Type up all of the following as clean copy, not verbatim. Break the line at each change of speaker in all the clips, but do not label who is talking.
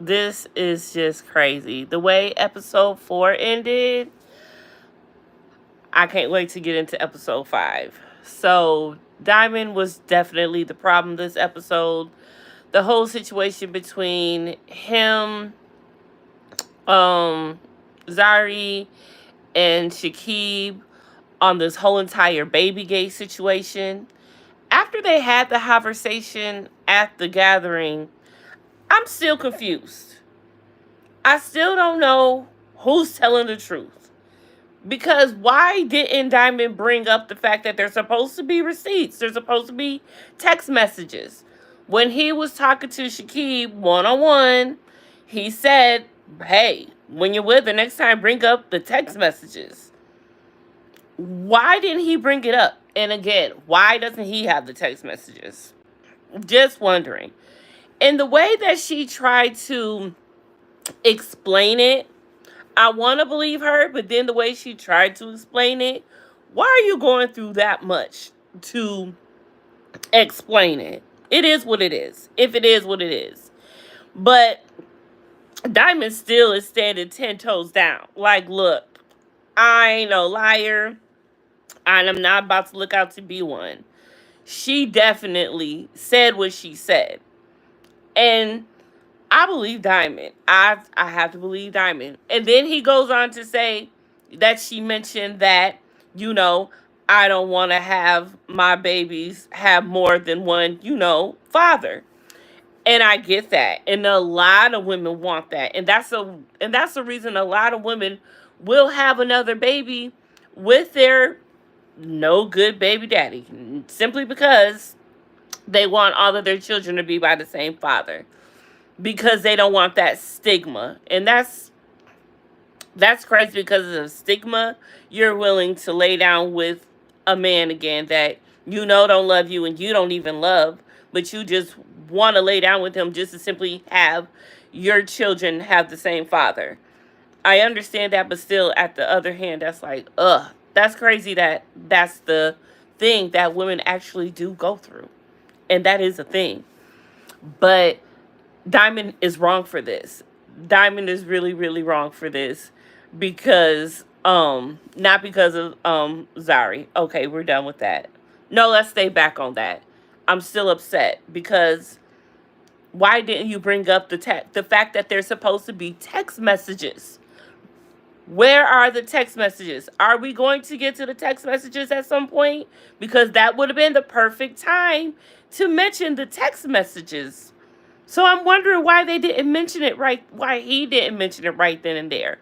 This is just crazy. The way episode 4 ended, I can't wait to get into episode 5. So, Diamond was definitely the problem this episode. The whole situation between him, um, Zari, and Shakib on this whole entire baby gate situation. After they had the conversation at the gathering, I'm still confused. I still don't know who's telling the truth. Because why didn't Diamond bring up the fact that there's supposed to be receipts? There's supposed to be text messages. When he was talking to Shakib one on one, he said, hey, when you're with her next time, bring up the text messages. Why didn't he bring it up? And again, why doesn't he have the text messages? Just wondering. And the way that she tried to explain it, I want to believe her, but then the way she tried to explain it, why are you going through that much to explain it? It is what it is. If it is what it is. But Diamond still is standing 10 toes down. Like, look, I ain't no liar, and I'm not about to look out to be one. She definitely said what she said. And I believe Diamond. I have to believe Diamond. And then he goes on to say that she mentioned that, you know, I don't want to have my babies have more than one, father. And I get that. And a lot of women want that. And that's the reason a lot of women will have another baby with their no good baby daddy. Simply because they want all of their children to be by the same father, because they don't want that stigma. And that's crazy. Because of the stigma, you're willing to lay down with a man again that don't love you and you don't even love, but you just want to lay down with him just to simply have your children have the same father. I understand that, but still, at the other hand, that's like, ugh, that's crazy that that's the thing that women actually do go through. And that is a thing. But Diamond is wrong for this. Diamond is really, really wrong for this, because not because of Zari. Okay, we're done with that. No, let's stay back on that. I'm still upset because why didn't you bring up the fact that there's supposed to be text messages? Where are the text messages? Are we going to get to the text messages at some point? Because that would have been the perfect time to mention the text messages. So I'm wondering why they didn't mention it right, why he didn't mention it right then and there.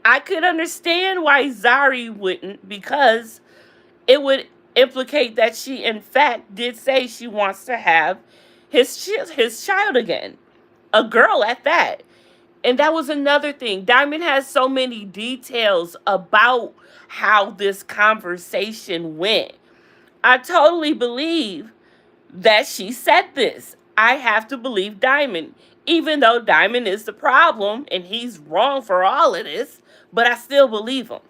I could understand why Zari wouldn't, because it would implicate that she, in fact, did say she wants to have his child again, a girl at that. And that was another thing. Diamond has so many details about how this conversation went. I totally believe that she said this. I have to believe Diamond, even though Diamond is the problem and he's wrong for all of this, but I still believe him.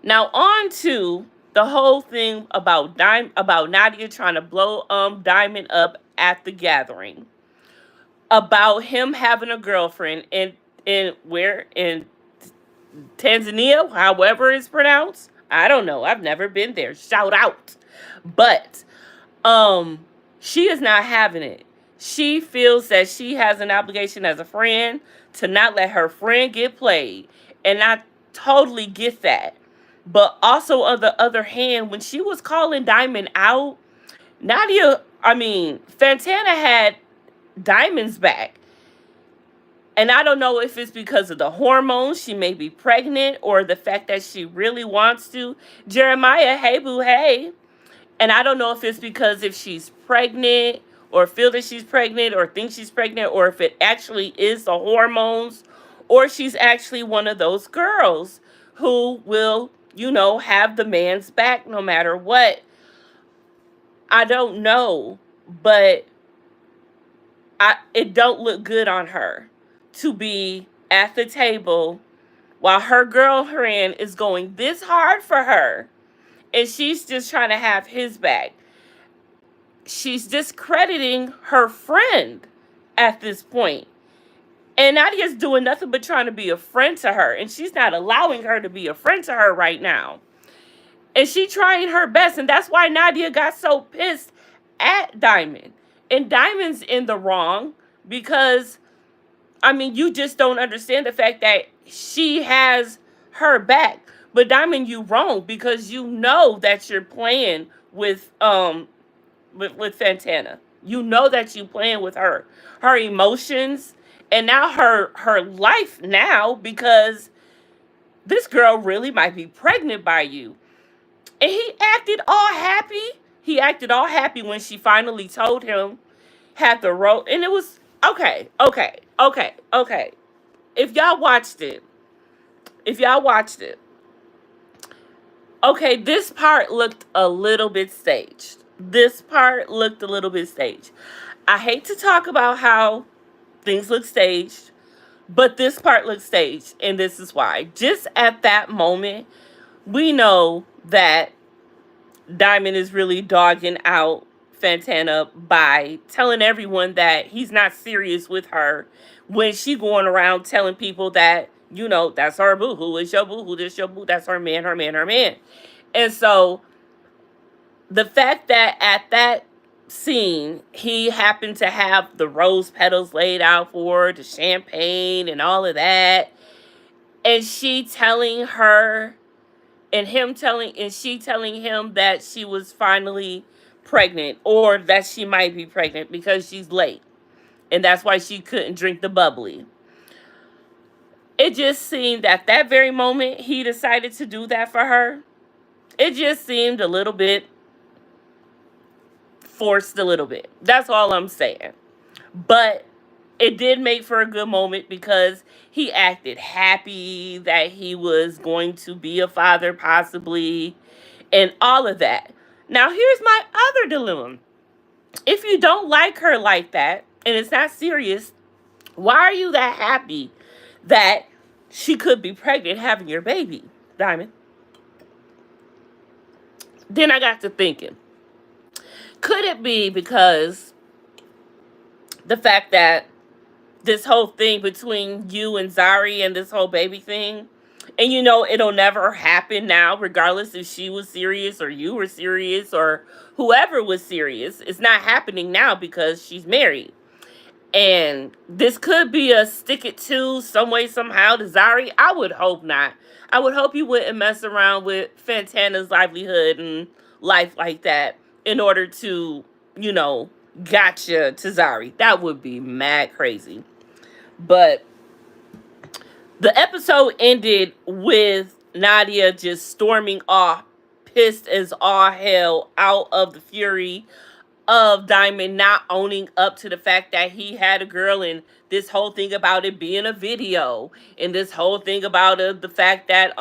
Now on to the whole thing about about Nadia trying to blow Diamond up at the gathering. About him having a girlfriend in Tanzania, however it's pronounced. I don't know. I've never been there. Shout out. But um she is not having it. She feels that she has an obligation as a friend to not let her friend get played. And I totally get that. But also, on the other hand, when she was calling Diamond out, Fantana had Diamond's back. And I don't know if it's because of the hormones, she may be pregnant, or the fact that she really wants to. Jeremiah, hey boo, hey. And I don't know if it's because if she's pregnant, or feel that she's pregnant, or thinks she's pregnant, or if it actually is the hormones, or she's actually one of those girls who will, have the man's back no matter what. I don't know, but it don't look good on her to be at the table while her girlfriend is going this hard for her, and she's just trying to have his back. She's discrediting her friend at this point. And Nadia's doing nothing but trying to be a friend to her. And she's not allowing her to be a friend to her right now. And she trying her best. And that's why Nadia got so pissed at Diamond. And Diamond's in the wrong because, I mean, you just don't understand the fact that she has her back. But Diamond, you wrong because you know that you're playing with Fantana. You know that you playing with her emotions, and now her life now because this girl really might be pregnant by you. And he acted all happy. He acted all happy when she finally told him had the role, and it was okay. If y'all watched it, if y'all watched it, okay, this part looked a little bit staged. This part looked a little bit staged. I hate to talk about how things look staged, but this part looks staged, and this is why. Just at that moment, we know that Diamond is really dogging out Fantana by telling everyone that he's not serious with her when she going around telling people that, that's her boo-hoo, it's your boo-hoo, this your boo, that's her man, her man, her man. And so the fact that at that scene, he happened to have the rose petals laid out for her, the champagne and all of that, and she telling her and she telling him that she was finally pregnant or that she might be pregnant because she's late and that's why she couldn't drink the bubbly. It just seemed at that very moment he decided to do that for her. It just seemed a little bit forced, a little bit. That's all I'm saying. But it did make for a good moment because he acted happy that he was going to be a father, possibly, and all of that. Now, here's my other dilemma. If you don't like her like that, and it's not serious, why are you that happy that she could be pregnant having your baby, Diamond? Then I got to thinking, could it be because the fact that this whole thing between you and Zari and this whole baby thing, and it'll never happen now, regardless if she was serious or you were serious or whoever was serious. It's not happening now because she's married. And this could be a stick it to some way, somehow to Zari. I would hope not. I would hope you wouldn't mess around with Fantana's livelihood and life like that in order to, gotcha to Zari. That would be mad crazy. But the episode ended with Nadia just storming off, pissed as all hell, out of the fury of Diamond not owning up to the fact that he had a girl, and this whole thing about it being a video, and this whole thing about the fact that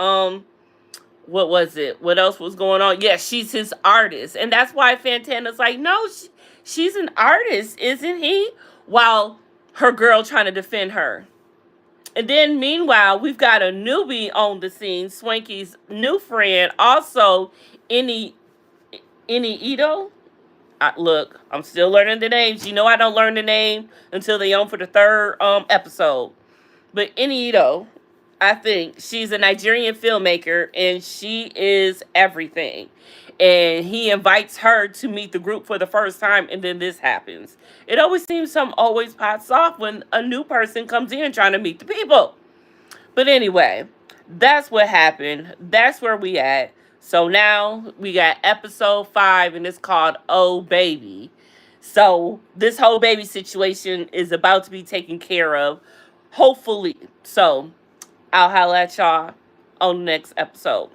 what was it? What else was going on? Yeah, she's his artist, and that's why Fantana's like, no, she's an artist, isn't he? While her girl trying to defend her. And then meanwhile, we've got a newbie on the scene, Swanky's new friend, also Ini Ito. Look, I'm still learning the names. I don't learn the name until they on for the third episode. But Ini Ito, I think she's a Nigerian filmmaker, and she is everything. And he invites her to meet the group for the first time, and then this happens. It always seems something always pops off when a new person comes in trying to meet the people. But anyway, that's what happened. That's where we at. So now we got episode 5, and it's called Oh Baby. So this whole baby situation is about to be taken care of, hopefully. So I'll holla at y'all on the next episode.